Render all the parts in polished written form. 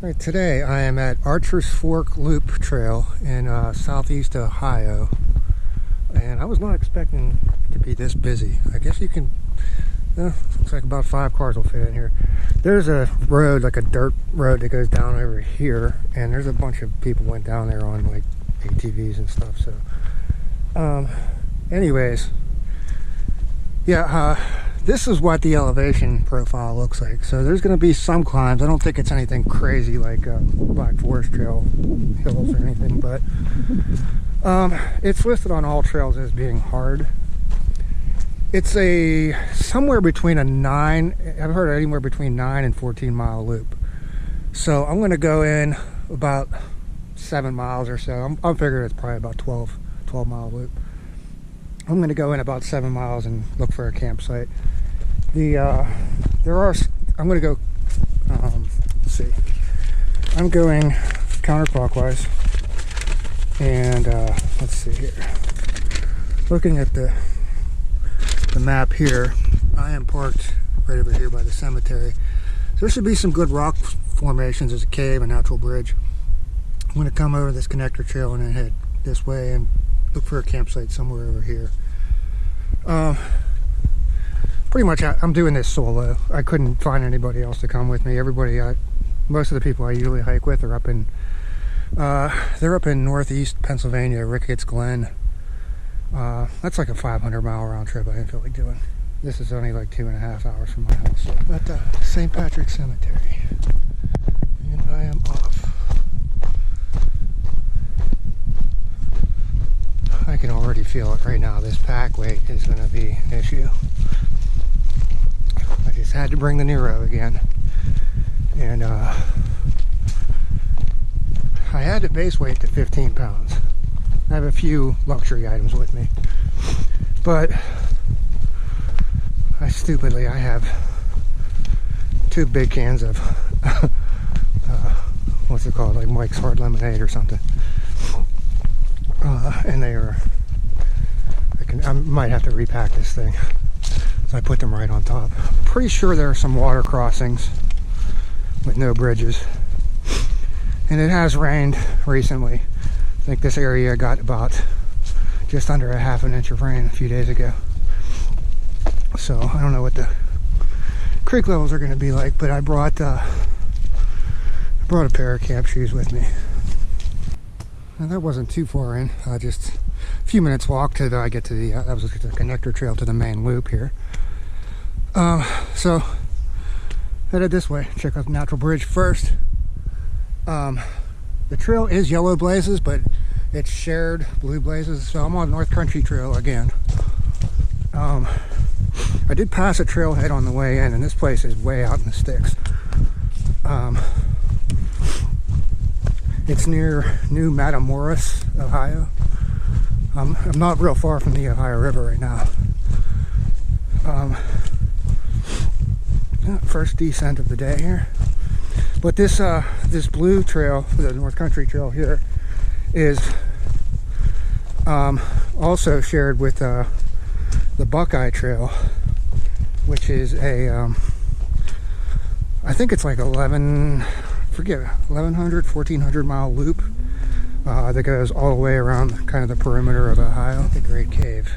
Alright, today I am at ArchersFork Loop Trail in southeast Ohio, and I was not expecting it to be this busy. I guess you can, looks like about 5 cars will fit in here. There's a road, like a dirt road that goes down over here, and there's a bunch of people went down there on like ATVs and stuff. So anyways, yeah, this is what the elevation profile looks like. So there's going to be some climbs. I don't think it's anything crazy like Black Forest Trail hills or anything, but it's listed on all trails as being hard. It's a somewhere between a 9, I've heard anywhere between 9 and 14 mile loop. So I'm going to go in about 7 miles or so. I'm figuring it's probably about 12 mile loop. I'm going to go in about 7 miles and look for a campsite. I'm going to go, let's see, I'm going counterclockwise, and let's see here, looking at the map here, I am parked right over here by the cemetery. So there should be some good rock formations. There's a cave, a natural bridge. I'm going to come over this connector trail and then head this way and look for a campsite somewhere over here. Pretty much I'm doing this solo. I couldn't find anybody else to come with me. Most of the people I usually hike with are up in they're up in northeast Pennsylvania, Ricketts Glen. That's like a 500-mile round trip. I didn't feel like doing. This is only like 2.5 hours from my house. So at the St. Patrick's Cemetery, and I am off. I can already feel it right now. This pack weight is going to be an issue. I just had to bring the Nero again, and I had the base weight to 15 pounds. I have a few luxury items with me, but I have 2 big cans of what's it called, like Mike's Hard Lemonade or something, and they are, I might have to repack this thing. So I put them right on top. Pretty sure there are some water crossings with no bridges, and it has rained recently. I think this area got about just under a ½ inch of rain a few days ago. So I don't know what the creek levels are going to be like, but I brought a pair of camp shoes with me. And that wasn't too far in. Just a few minutes walk till I get to the that was the connector trail to the main loop here. So headed this way. Check out the natural bridge first. The trail is yellow blazes, but it's shared blue blazes. So I'm on North Country Trail again. I did pass a trailhead on the way in, and this place is way out in the sticks. It's near New Matamoros, Ohio. I'm not real far from the Ohio River right now. First descent of the day here. But this blue trail, the North Country Trail here, is also shared with the Buckeye Trail, which is a I think it's like 1,100, 1,400 mile loop that goes all the way around kind of the perimeter of Ohio. The Great Cave.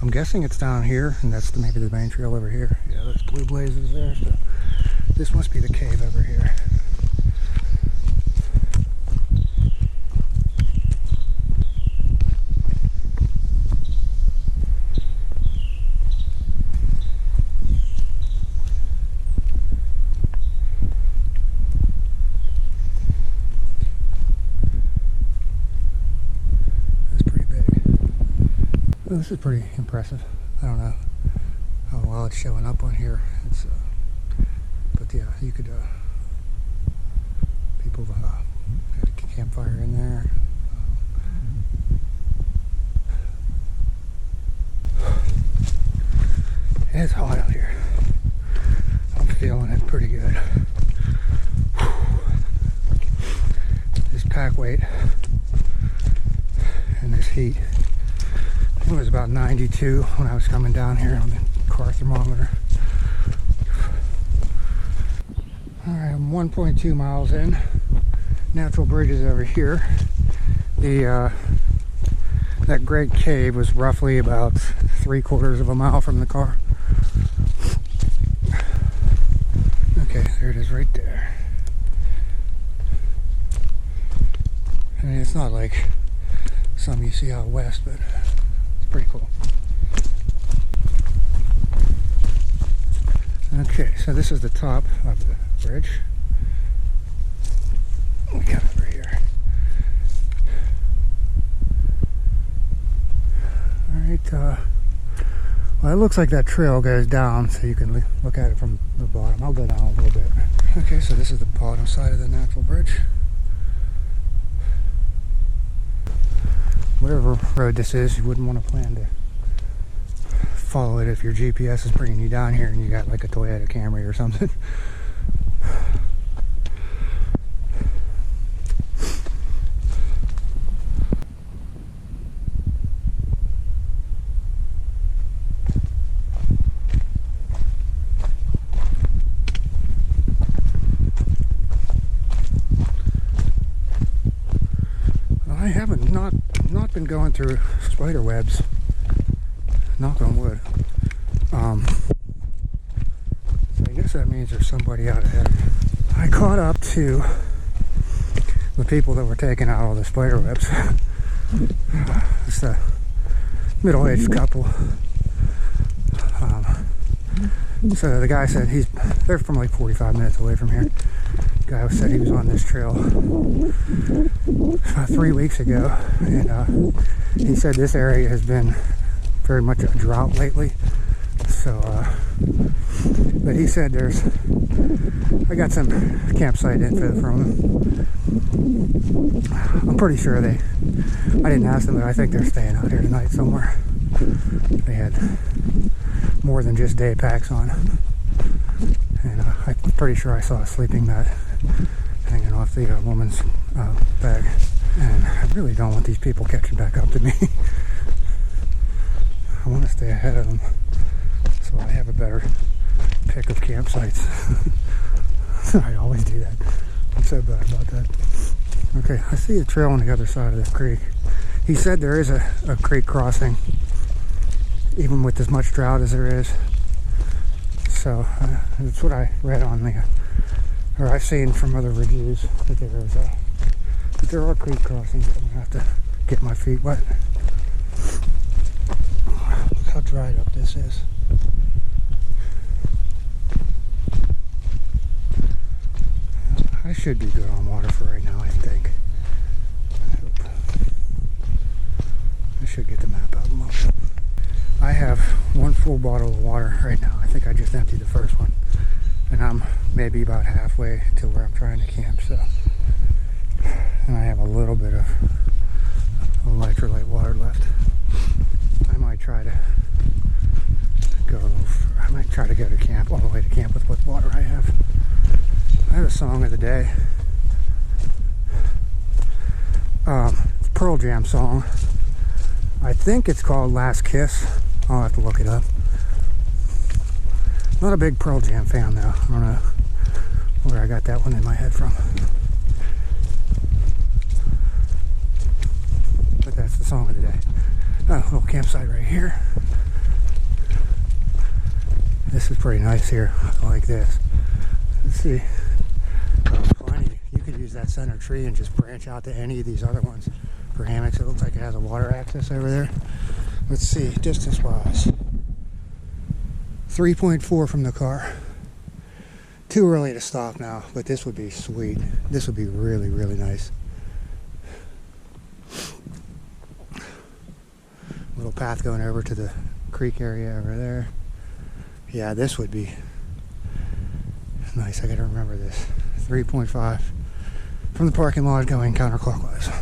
I'm guessing it's down here, and that's maybe the main trail over here. Yeah, there's blue blazes there. So this must be the cave over here. This is pretty impressive. I don't know how well it's showing up on here. But yeah, you could people had a campfire in there. It's hot out here. I'm feeling it pretty good. This pack weight and this heat. It was about 92 when I was coming down here on the car thermometer. Alright, I'm 1.2 miles in. Natural bridge is over here. That great cave was roughly about 3/4 of a mile from the car. Okay, there it is right there. I mean, it's not like some you see out west, but it's pretty cool. Okay, so this is the top of the bridge. We got over here. Alright, well, it looks like that trail goes down, so you can look at it from the bottom. I'll go down a little bit. Okay, so this is the bottom side of the natural bridge. Whatever road this is, you wouldn't want to plan to follow it if your GPS is bringing you down here and you got like a Toyota Camry or something. I haven't not been going through spider webs, knock on wood. So I guess that means there's somebody out ahead of me. I caught up to the people that were taking out all the spider webs. It's a middle-aged couple. So the guy said they're from like 45 minutes away from here. The guy said he was on this trail about 3 weeks ago, and he said this area has been very much a drought lately. So, but he said I got some campsite info from him. I'm pretty sure I didn't ask them, but I think they're staying out here tonight somewhere. They had more than just day packs on. And I'm pretty sure I saw a sleeping mat hanging off the woman's bag. And I really don't want these people catching back up to me. I want to stay ahead of them so I have a better pick of campsites. I always do that. I'm so bad about that. Okay, I see a trail on the other side of this creek. He said there is a creek crossing, even with as much drought as there is. So that's what I read on or I've seen from other reviews, that there are creek crossings. I'm gonna have to get my feet wet. Look how dried up this is. I should be good on water for right now, I think. I should get the map out more. I have one full bottle of water right now. I think I just emptied the first one. And I'm maybe about halfway to where I'm trying to camp, so. And I have a little bit of electrolyte water left. I might try to go to camp, all the way to camp with what water I have. I have a song of the day. It's a Pearl Jam song. I think it's called Last Kiss. I'll have to look it up. Not a big Pearl Jam fan though. I don't know where I got that one in my head from. But that's the song of the day. Oh, a little campsite right here. This is pretty nice here. I like this. Let's see. Plenty. You could use that center tree and just branch out to any of these other ones for hammocks. It looks like it has a water access over there. Let's see, distance wise. 3.4 from the car. Too early to stop now, but this would be sweet. This would be really, really nice. Little path going over to the creek area over there. Yeah, this would be nice. I gotta remember this. 3.5 from the parking lot going counterclockwise.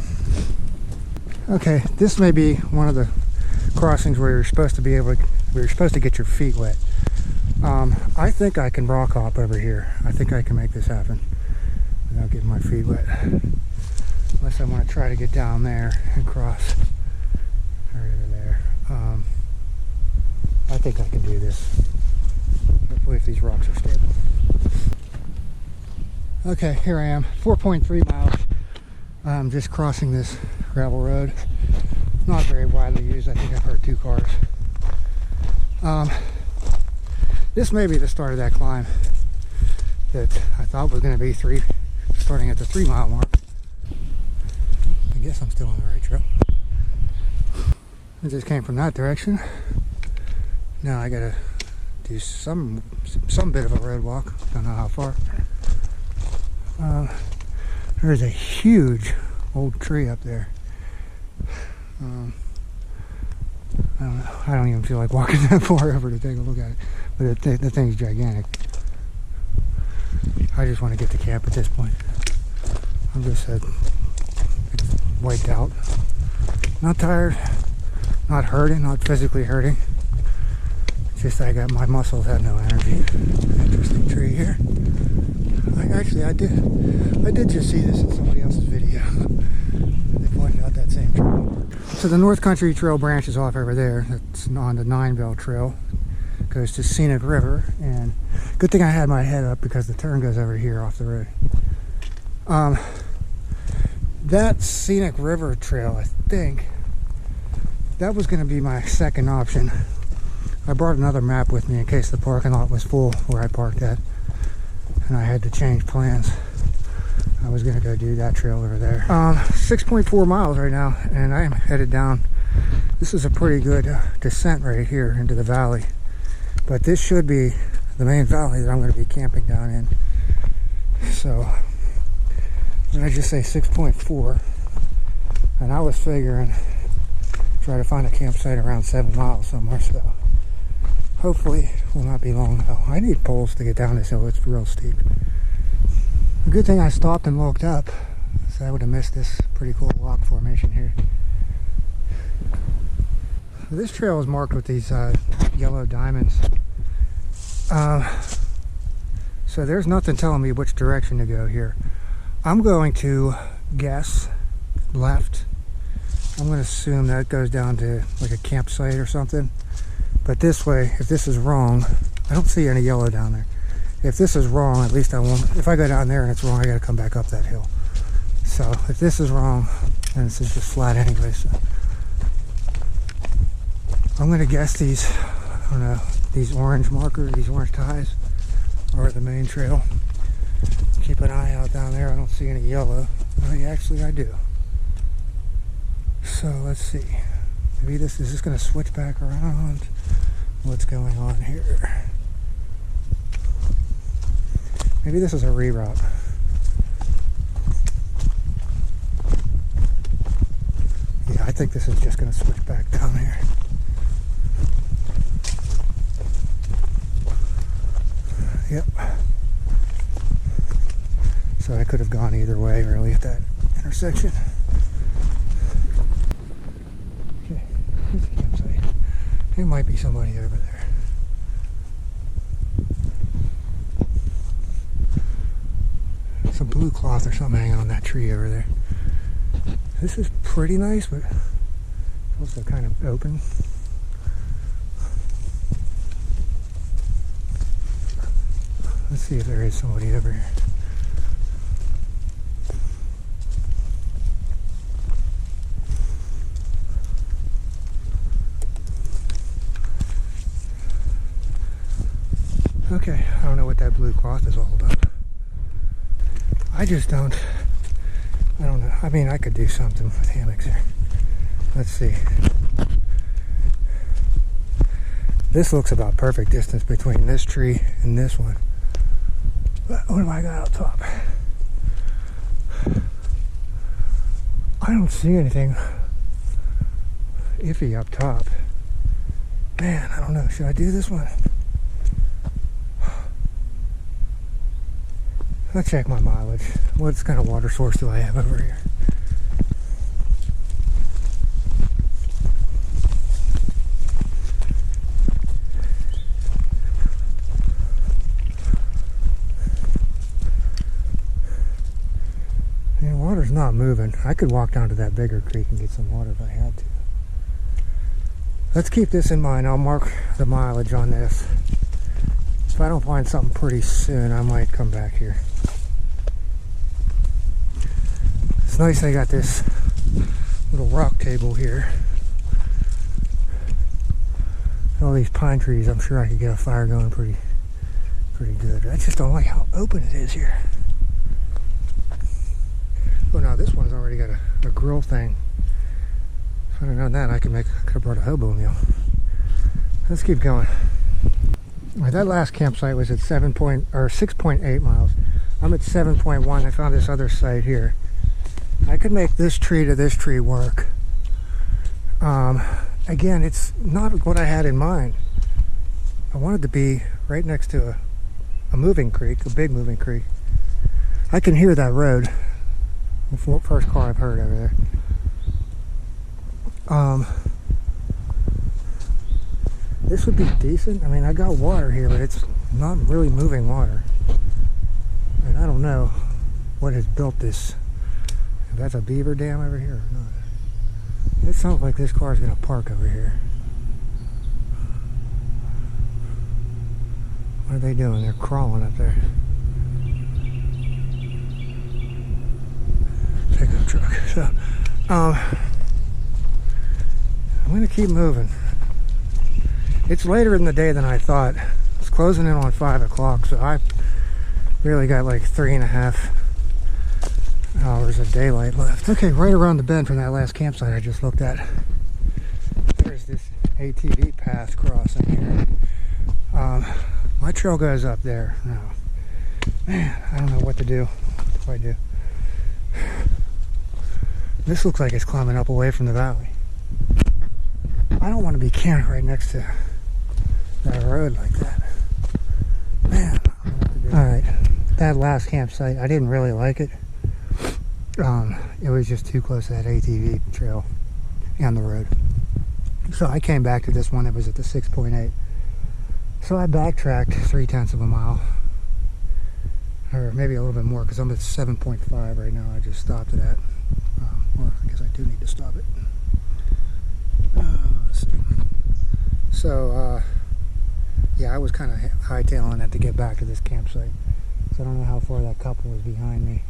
Okay, this may be one of the crossings where you're supposed to get your feet wet. I think I can rock hop over here. I think I can make this happen without getting my feet wet. Unless I want to try to get down there and cross right over there. I think I can do this. Hopefully if these rocks are stable. Okay, here I am, 4.3 miles. I'm just crossing this gravel road. Not very widely used. I think I've heard 2 cars. This may be the start of that climb that I thought was going to be starting at the 3 mile mark. I guess I'm still on the right trail. I just came from that direction. Now I gotta do some bit of a road walk. Don't know how far. There's a huge old tree up there. I don't know. I don't even feel like walking that far over to take a look at it. But the thing's gigantic. I just want to get to camp at this point. I'm just wiped out. Not tired. Not hurting. Not physically hurting. Just I got my muscles have no energy. Interesting tree here. I did just see this in somebody else's video. They pointed out that same trail. So the North Country Trail branches off over there. That's on the Nineville Trail. Goes to Scenic River, and good thing I had my head up because the turn goes over here off the road. That Scenic River Trail, I think, that was going to be my second option. I brought another map with me in case the parking lot was full where I parked at, and I had to change plans. I was going to go do that trail over there. 6.4 miles right now, and I am headed down. This is a pretty good descent right here into the valley, but this should be the main valley that I'm going to be camping down in. So did I just say 6.4? And I was figuring try to find a campsite around 7 miles somewhere, so hopefully will not be long though. I need poles to get down this hill. It's real steep. A good thing I stopped and looked up, so I would have missed this pretty cool rock formation here. This trail is marked with these yellow diamonds. So there's nothing telling me which direction to go here. I'm going to guess left. I'm going to assume that goes down to like a campsite or something. But this way, if this is wrong, I don't see any yellow down there. If this is wrong, at least I won't. If I go down there and it's wrong, I got to come back up that hill. So if this is wrong, then this is just flat anyway. So I'm going to guess these, I don't know, these orange markers, these orange ties are the main trail. Keep an eye out down there. I don't see any yellow. Well, actually, I do. So let's see. Maybe this is just going to switch back around. What's going on here? Maybe this is a reroute. Yeah, I think this is just going to switch back down here. Yep. So I could have gone either way really at that intersection. Okay, here's the campsite. There might be somebody over there. Some blue cloth or something hanging on that tree over there. This is pretty nice, but also kind of open. Let's see if there is somebody over here. Okay, I don't know what that blue cloth is all about. I don't know. I mean, I could do something with hammocks here. Let's see. This looks about perfect distance between this tree and this one. What do I got up top? I don't see anything iffy up top. Man, I don't know. Should I do this one? Let's check my mileage. What kind of water source do I have over here? Yeah, water's not moving. I could walk down to that bigger creek and get some water if I had to. Let's keep this in mind. I'll mark the mileage on this. If I don't find something pretty soon, I might come back here. It's nice they got this little rock table here. All these pine trees, I'm sure I could get a fire going pretty good. I just don't like how open it is here. Oh, now this one's already got a grill thing. If I'd have known that, I could have brought a hobo meal. Let's keep going. All right, that last campsite was at 6.8 miles. I'm at 7.1. I found this other site here. I could make this tree to this tree work. Again, it's not what I had in mind. I wanted to be right next to a moving creek, a big moving creek. I can hear that road. The first car I've heard over there. This would be decent. I mean, I got water here, but it's not really moving water. And I don't know what has built this. If that's a beaver dam over here or not. It sounds like this car is going to park over here. What are they doing? They're crawling up there. Pickup truck. So, I'm going to keep moving. It's later in the day than I thought. It's closing in on 5 o'clock, so I really got like 3.5 hours of daylight left. Okay, right around the bend from that last campsite I just looked at, there's this ATV path crossing here. My trail goes up there. Now, man, I don't know what to do. What do I do? This looks like it's climbing up away from the valley. I don't want to be camped right next to that road like that. Man, I don't know what to do. Alright, that last campsite, I didn't really like it. It was just too close to that ATV trail and the road. So I came back to this one that was at the 6.8. So I backtracked 0.3 miles. Or maybe a little bit more, because I'm at 7.5 right now. I just stopped it at. Or I guess I do need to stop it. Let's see. So, yeah, I was kind of hightailing it to get back to this campsite. So I don't know how far that couple was behind me.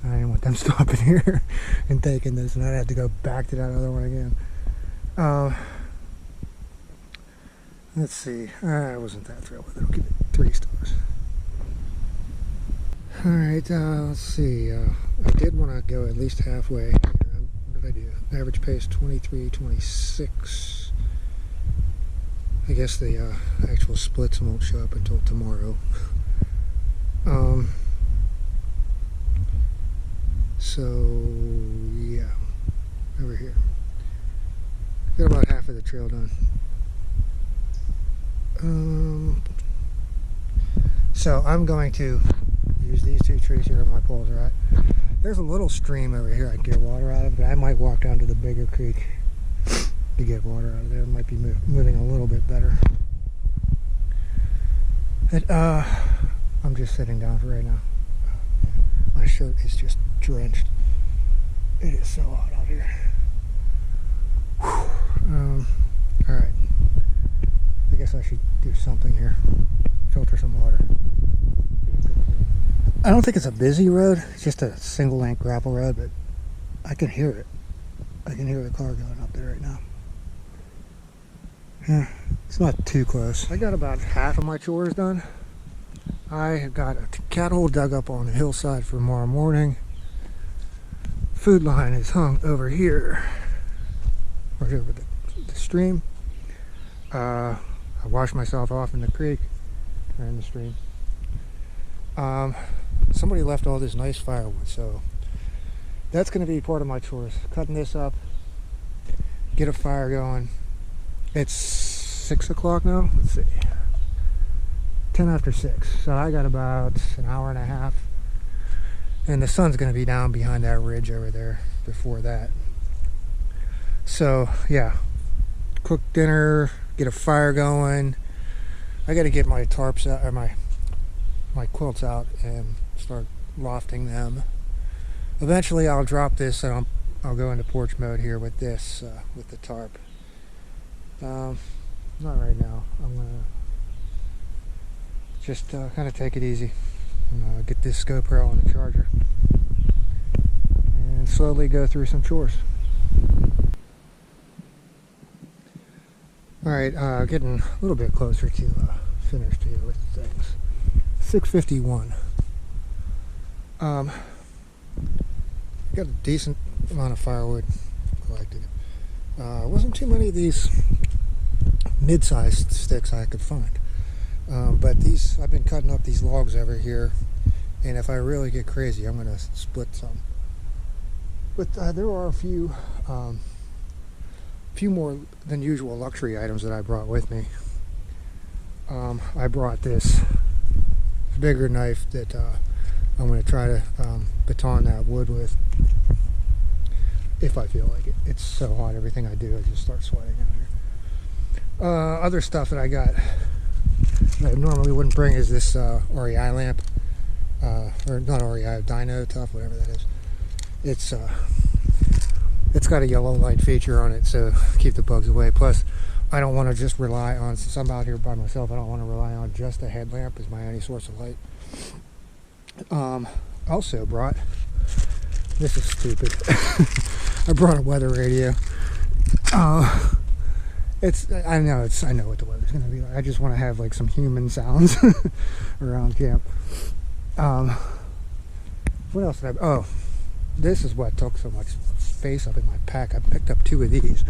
I didn't want them stopping here and taking this, and I'd have to go back to that other one again. Let's see. I wasn't that thrilled with it. I'll give it 3 stars. Alright, let's see. I did want to go at least halfway. What did I do? Average pace 23:26. I guess the actual splits won't show up until tomorrow. So, yeah. Over here. Got about half of the trail done. So I'm going to use these 2 trees here where my poles are at. There's a little stream over here I can get water out of, but I might walk down to the bigger creek to get water out of there. It might be moving a little bit better. But, I'm just sitting down for right now. My shirt is just drenched. It is so hot out here. Alright. I guess I should do something here. Filter some water. I don't think it's a busy road. It's just a single lane gravel road, but I can hear it. I can hear the car going up there right now. Yeah, it's not too close. I got about half of my chores done. I have got a cat hole dug up on the hillside for tomorrow morning. Food line is hung over here. Right over the stream. I washed myself off in the creek, or in the stream. Somebody left all this nice firewood, so that's going to be part of my chores. Cutting this up, get a fire going. It's 6 o'clock now. Let's see. 10 after 6. So I got about an hour and a half. And the sun's going to be down behind that ridge over there before that. So, yeah. Cook dinner, get a fire going. I got to get my tarps out, or my quilts out and start lofting them. Eventually I'll drop this and I'll go into porch mode here with this, with the tarp. Not right now. I'm gonna just kind of take it easy. Get this GoPro on the charger. And and slowly go through some chores. Alright, getting a little bit closer to finished here with things. 6:51. Got a decent amount of firewood collected. Wasn't too many of these mid-sized sticks I could find. But these, I've been cutting up these logs over here, and if I really get crazy, I'm going to split some. But there are a few more than usual luxury items that I brought with me. I brought this bigger knife that I'm going to try to baton that wood with, if I feel like it. It's so hot, everything I do, I just start sweating out here. Other stuff that I got that I normally wouldn't bring is this REI lamp, or not REI, Dino Tough, whatever that is. It's got a yellow light feature on it, so keep the bugs away. Plus, I don't want to just rely on, since I'm out here by myself, I don't want to rely on just a headlamp as my only source of light. Also brought, this is stupid, I brought a weather radio. I know what the weather's gonna be like. I just want to have like some human sounds around camp. What else did I, oh, this is what took so much space up in my pack. I picked up 2 of these.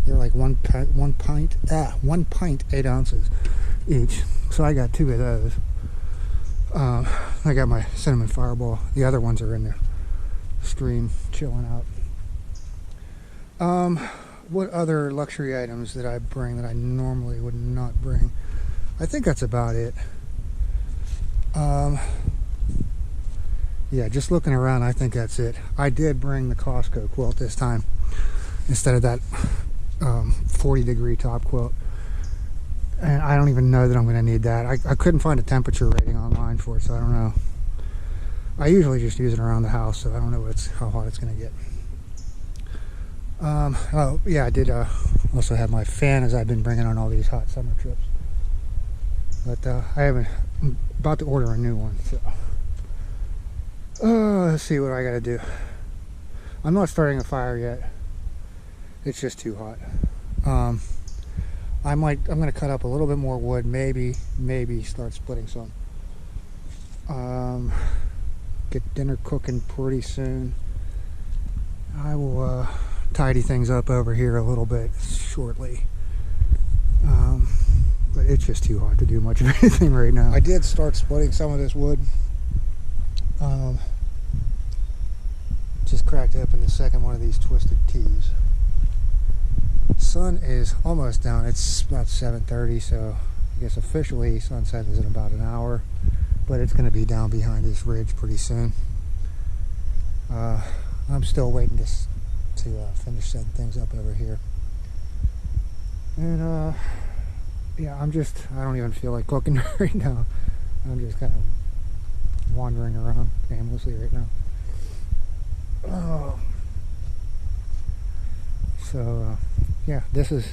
They're like one pint, 8 ounces each. So I got 2 of those. I got my cinnamon fireball. The other ones are in the stream chilling out. What other luxury items did I bring that I normally would not bring? I think that's about it. Yeah, just looking around, I think that's it. I did bring the Costco quilt this time instead of that 40-degree top quilt. And I don't even know that I'm going to need that. I couldn't find a temperature rating online for it, so I don't know. I usually just use it around the house, so I don't know how hot it's going to get. Oh, yeah, I did also have my fan, as I've been bringing on all these hot summer trips. But I'm about to order a new one, so... let's see what I gotta do. I'm not starting a fire yet. It's just too hot. I'm gonna cut up a little bit more wood, maybe start splitting some. Get dinner cooking pretty soon. I will tidy things up over here a little bit shortly. But it's just too hot to do much of anything right now. I did start splitting some of this wood. Just cracked open the second one of these twisted tees. Sun is almost down. It's about 7:30, so I guess officially sunset is in about an hour, but it's going to be down behind this ridge pretty soon. I'm still waiting to finish setting things up over here. And yeah, I don't even feel like cooking right now. I'm just kind of wandering around aimlessly right now. So yeah, this is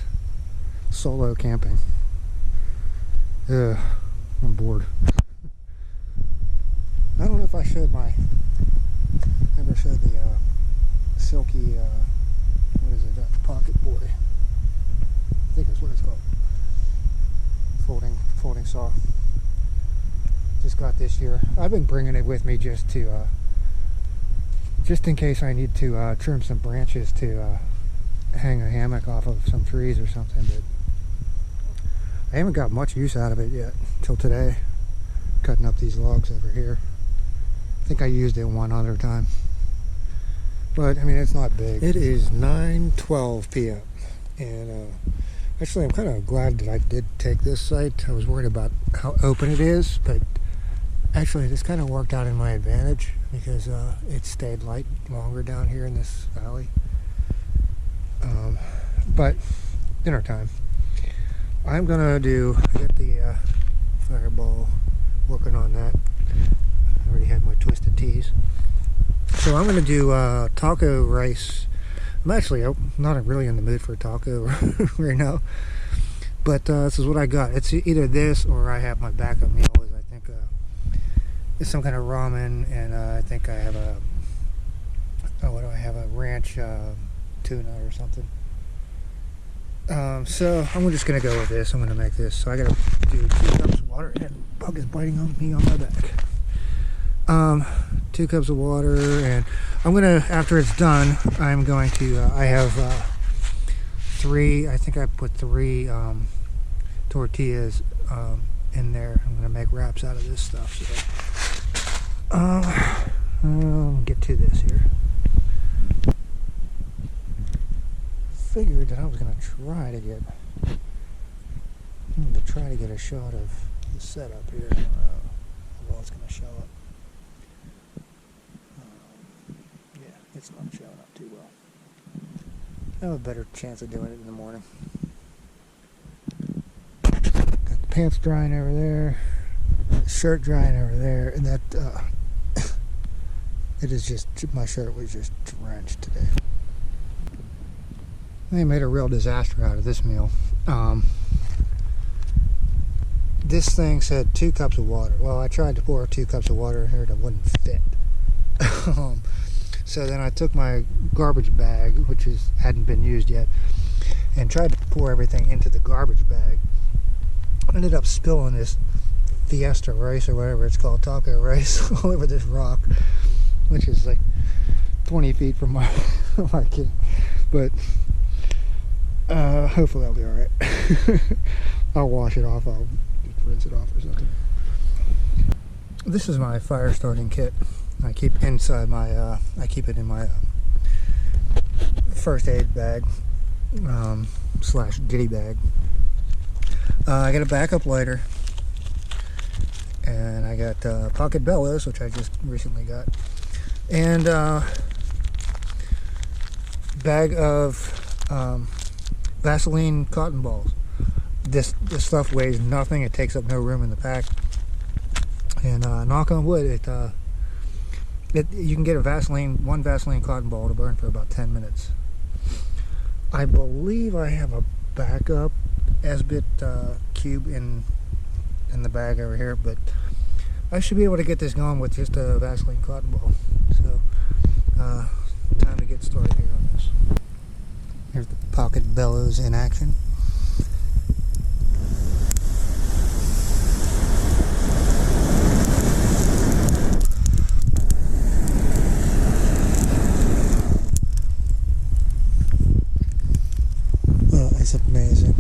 solo camping. I'm bored. I don't know if I showed ever showed the silky, what is it, pocket boy. I think that's what it's called. Folding saw. Just got this year. I've been bringing it with me just in case I need to trim some branches to hang a hammock off of some trees or something, but I haven't got much use out of it yet till today, cutting up these logs over here. I think I used it one other time, but I mean, it's not big. It is 9:12 p.m. and actually I'm kind of glad that I did take this site. I was worried about how open it is, but actually this kind of worked out in my advantage because it stayed light longer down here in this valley. But dinner time. I'm gonna get the fireball, working on that. I already had my twisted tees. So I'm gonna do taco rice. I'm actually not really in the mood for a taco right now, but this is what I got. It's either this or I have my backup meal. Is I think it's some kind of ramen, and I think I have oh, what do I have? A ranch tuna or something. So I'm just gonna go with this. I'm gonna make this. So I gotta do 2 cups of water. And bug is biting on me on my back. 2 cups of water, and I'm gonna, after it's done, I'm going to, I have 3, I think I put 3 tortillas in there. I'm gonna make wraps out of this stuff. So I'll get to this here. Figured that I was gonna try to get a shot of the setup here. How well it's gonna show up. Yeah, it's not showing up too well. I have a better chance of doing it in the morning. Got the pants drying over there, the shirt drying over there, and that it is just, my shirt was just drenched today. They made a real disaster out of this meal. This thing said 2 cups of water. Well, I tried to pour 2 cups of water in here and it wouldn't fit. So then I took my garbage bag, which hadn't been used yet, and tried to pour everything into the garbage bag. I ended up spilling this fiesta rice, or whatever it's called, taco rice, all over this rock, which is like 20 feet from my camp. But hopefully I'll be alright. I'll wash it off. I'll just rinse it off or something. This is my fire starting kit. I keep inside my, I keep it in my first aid bag, slash ditty bag. I got a backup lighter, and I got pocket bellows, which I just recently got, and bag of Vaseline cotton balls. This stuff weighs nothing. It takes up no room in the pack. And knock on wood, you can get one Vaseline cotton ball to burn for about 10 minutes. I believe I have a backup S-bit cube in the bag over here, but I should be able to get this going with just a Vaseline cotton ball. So time to get started here on this. Here's the pocket bellows in action. Oh, it's amazing.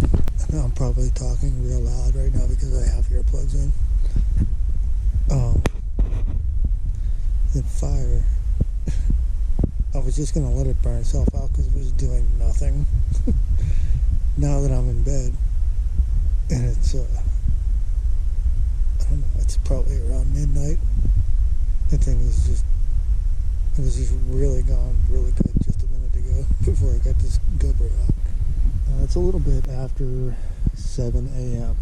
I'm probably talking real loud right now because I have earplugs in. The fire. I was just going to let it burn itself out because it was doing nothing. Now that I'm in bed, and it's, I don't know, it's probably around midnight. The thing was just, it was just really gone really good just a minute ago before I got this GoPro out. It's a little bit after 7 a.m.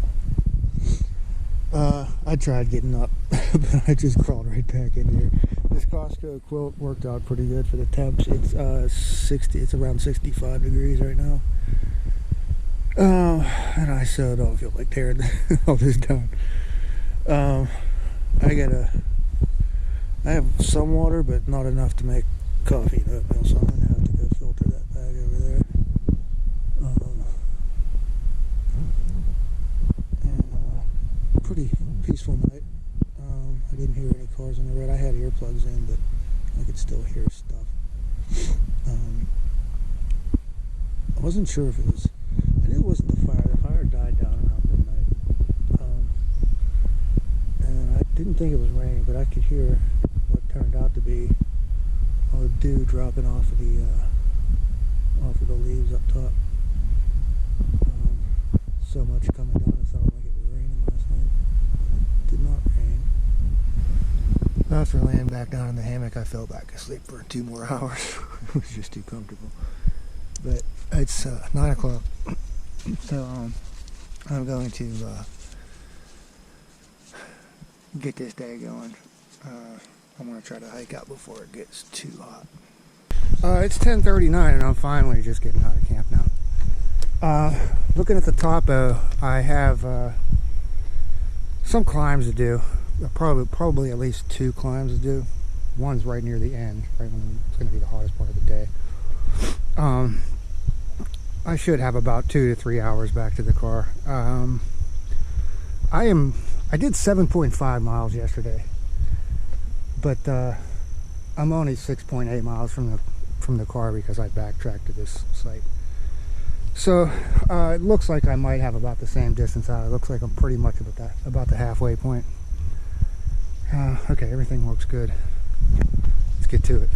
I tried getting up, but I just crawled right back in here. This Costco quilt worked out pretty good for the temps. It's it's around 65 degrees right now. And I so don't feel like tearing all this down. I have some water, but not enough to make coffee and oatmeal, so I'm gonna have to go filter that bag over there. Pretty peaceful night. I didn't hear any cars on the road. I had earplugs in, but I could still hear stuff. I wasn't sure if it was, I knew it wasn't the fire. The fire died down around midnight. And I didn't think it was raining, but I could hear what turned out to be all the dew dropping off of the leaves up top. So much coming down, it sounded like it was raining last night. It did not rain. After laying back down in the hammock, I fell back asleep for 2 more hours. It was just too comfortable. But it's 9 o'clock, so I'm going to get this day going. I'm going to try to hike out before it gets too hot. It's 10:39 and I'm finally just getting out of camp now. Looking at the topo, I have some climbs to do. Probably at least 2 climbs to do. one's right near the end, right when it's going to be the hottest part of the day. I should have about 2 to 3 hours back to the car. I did 7.5 miles yesterday, but I'm only 6.8 miles from the car because I backtracked to this site. So it looks like I might have about the same distance out. It looks like I'm pretty much about the halfway point. Okay, everything looks good. Let's get to it.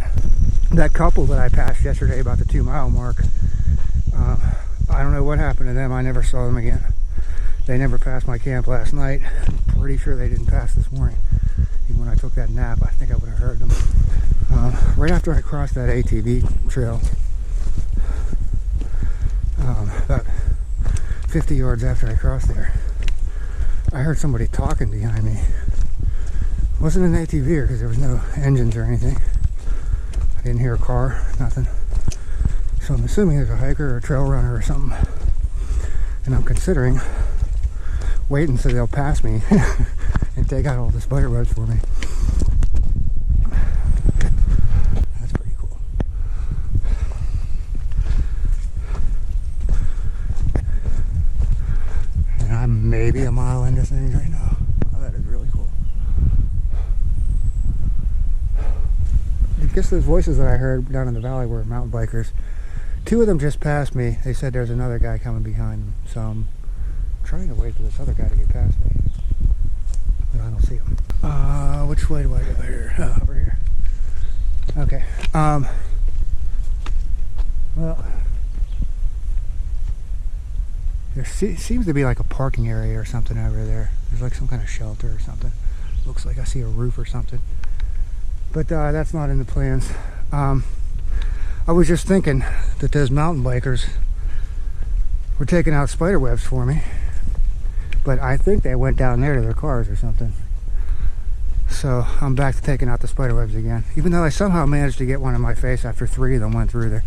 That couple that I passed yesterday about the 2 mile mark, I don't know what happened to them. I never saw them again. They never passed my camp last night. I'm pretty sure they didn't pass this morning. Even when I took that nap, I think I would have heard them. Right after I crossed that ATV trail, about 50 yards after I crossed there, I heard somebody talking behind me. It wasn't an ATV because there was no engines or anything. I didn't hear a car, nothing. So I'm assuming there's a hiker or a trail runner or something. And I'm considering waiting so they'll pass me and take out all the spider webs for me. That's pretty cool. And I'm maybe a mile into things right now. Oh, that is really cool. I guess those voices that I heard down in the valley were mountain bikers. 2 of them just passed me. They said there's another guy coming behind them. So I'm trying to wait for this other guy to get past me. But I don't see him. Which way do I go here? Oh, over here. Okay. Well, there seems to be like a parking area or something over there. There's like some kind of shelter or something. Looks like I see a roof or something. But that's not in the plans. I was just thinking that those mountain bikers were taking out spider webs for me, but I think they went down there to their cars or something. So I'm back to taking out the spider webs again, even though I somehow managed to get one in my face after 3 of them went through there.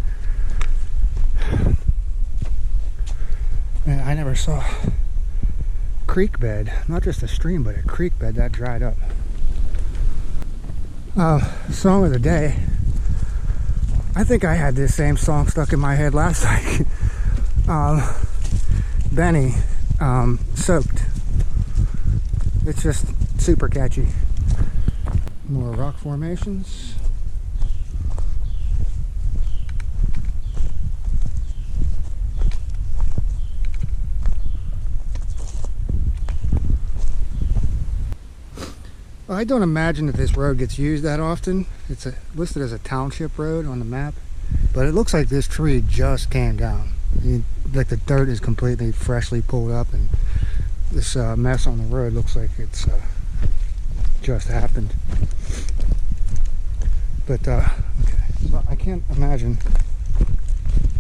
Man, I never saw creek bed, not just a stream, but a creek bed that dried up. Song of the day. I think I had this same song stuck in my head last night. Benny, Soaked. It's just super catchy. More rock formations. I don't imagine that this road gets used that often. It's listed as a township road on the map, but it looks like this tree just came down. Like the dirt is completely freshly pulled up, and this mess on the road looks like it's just happened. But okay, so I can't imagine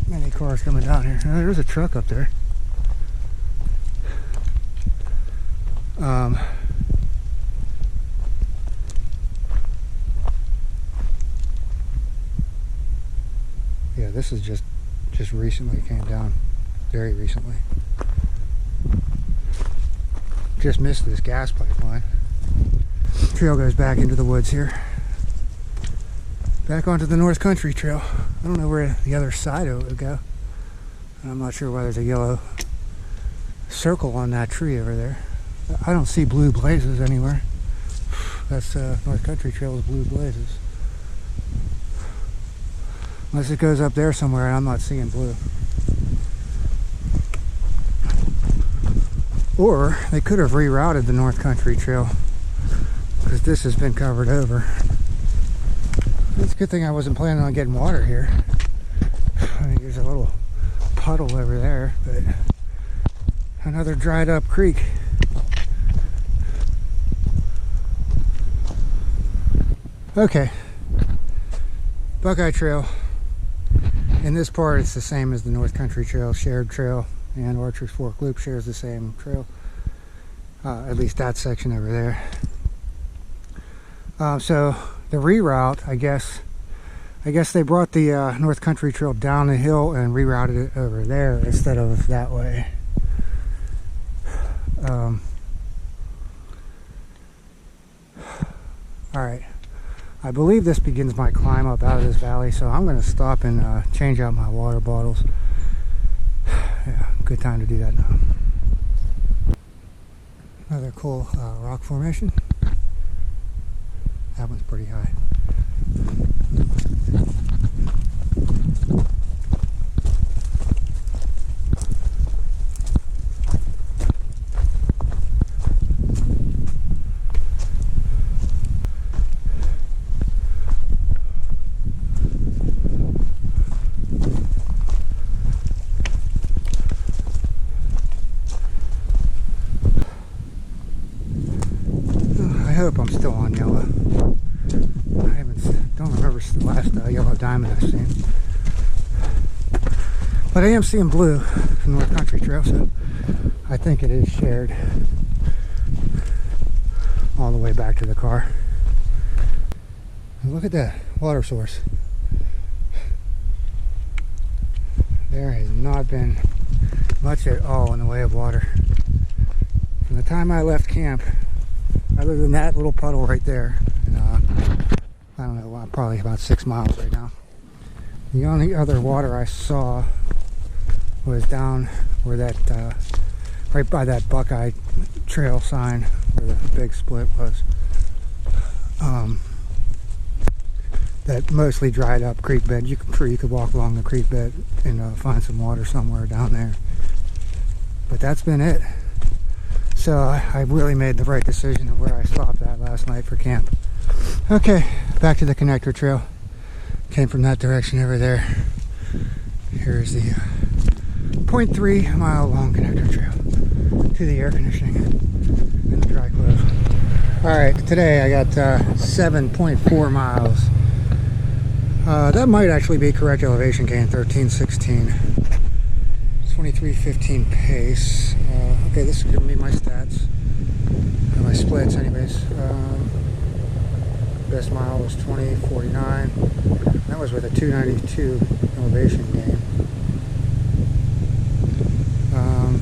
many cars coming down here. Now, there's a truck up there. Yeah, this is just recently came down, very recently. Just missed this gas pipeline. Trail goes back into the woods here. Back onto the North Country Trail. I don't know where the other side of it would go. And I'm not sure why there's a yellow circle on that tree over there. I don't see blue blazes anywhere. That's North Country Trail's blue blazes. Unless it goes up there somewhere and I'm not seeing blue. Or they could have rerouted the North Country Trail, because this has been covered over. It's a good thing I wasn't planning on getting water here. I mean, there's a little puddle over there, but another dried up creek. Okay, Buckeye Trail. In this part, it's the same as the North Country Trail, shared trail, and ArchersFork Loop shares the same trail. At least that section over there. So the reroute, I guess they brought the North Country Trail down the hill and rerouted it over there instead of that way. All right, I believe this begins my climb up out of this valley, so I'm going to stop and change out my water bottles. Yeah, good time to do that now. Another cool rock formation. That one's pretty high. I hope I'm still on yellow. I don't remember the last yellow diamond I've seen. But I am seeing blue from North Country Trail, so I think it is shared all the way back to the car. And look at that water source. There has not been much at all in the way of water. From the time I left camp, other than that little puddle right there, and I don't know, probably about 6 miles right now. The only other water I saw was down where that, right by that Buckeye Trail sign where the big split was. That mostly dried up creek bed. I'm sure you could walk along the creek bed and find some water somewhere down there. But that's been it. So I really made the right decision of where I stopped at last night for camp. Okay, back to the connector trail. Came from that direction over there. Here's the 0.3 mile long connector trail to the air conditioning and the dry clothes. Alright, today I got 7.4 miles. That might actually be correct elevation gain, 1316. 2315 pace. Okay, this is giving me my stats. My splits anyways. Best mile was 2049. That was with a 292 elevation gain.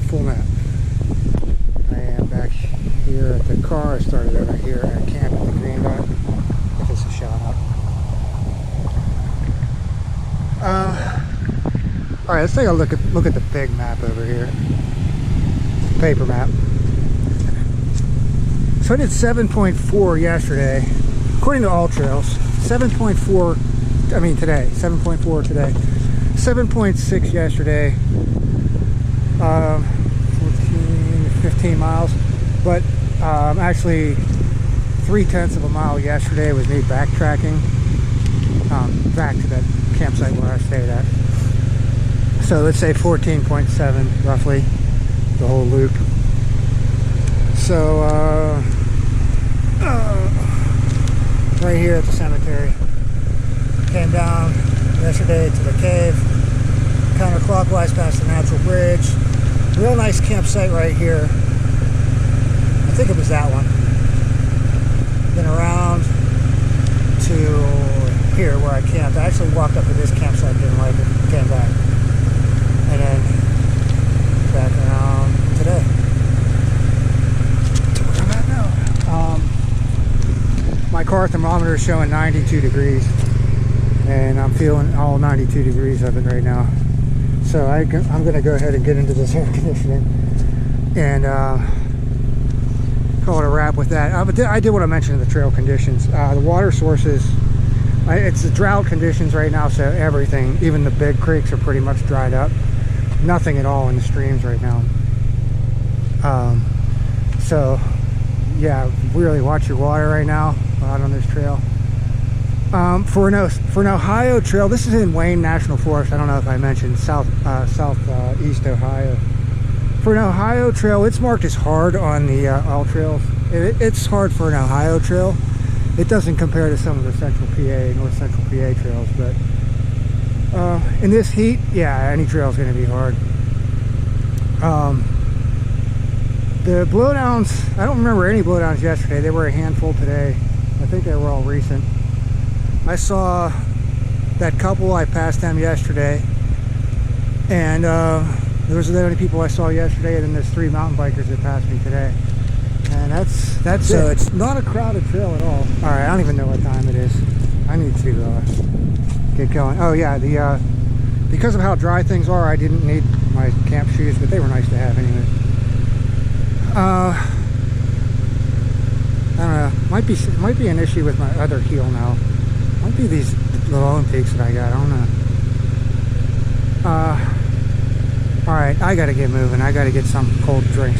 Full map. I am back here at the car. I started over here at camp at the green dot. Give this a shot up. Alright, let's take a look at the big map over here. Paper map. So I did 7.4 yesterday. According to all trails, 7.4, I mean today, 7.4 today. 7.6 yesterday. 14, 15 miles. But actually 0.3 of a mile yesterday was me backtracking back to that campsite where I stayed at. So let's say 14.7 roughly, the whole loop. So right here at the cemetery. Came down yesterday to the cave, counterclockwise past the natural bridge. Real nice campsite right here. I think it was that one. Then around to here where I camped. I actually walked up to this campsite, didn't like it, came back. And then back around today. To where I'm at now. My car thermometer is showing 92 degrees. And I'm feeling all 92 degrees of it right now. So I'm going to go ahead and get into this air conditioning. And call it a wrap with that. But I did want to mention the trail conditions. The water sources, it's the drought conditions right now, so everything, even the big creeks are pretty much dried up. Nothing at all in the streams right now. So yeah, really watch your water right now out on this trail. For an Ohio trail, this is in Wayne National Forest. I don't know if I mentioned southeast Ohio. For an Ohio trail, it's marked as hard on the all trails. It's hard for an Ohio trail. It doesn't compare to some of the Central PA, North Central PA trails, but in this heat, yeah, any trail is going to be hard. The blowdowns, I don't remember any blowdowns yesterday. There were a handful today. I think they were all recent. I saw that couple, I passed them yesterday, and those are the only people I saw yesterday, and then there's 3 mountain bikers that passed me today. And that's So it. it's not a crowded trail at all. All right, I don't even know what time it is. I need to get going. Oh yeah, because of how dry things are, I didn't need my camp shoes, but they were nice to have anyway. I don't know. Might be an issue with my other heel now. Might be these little Olympics that I got. I don't know. All right, I gotta get moving. I gotta get some cold drinks.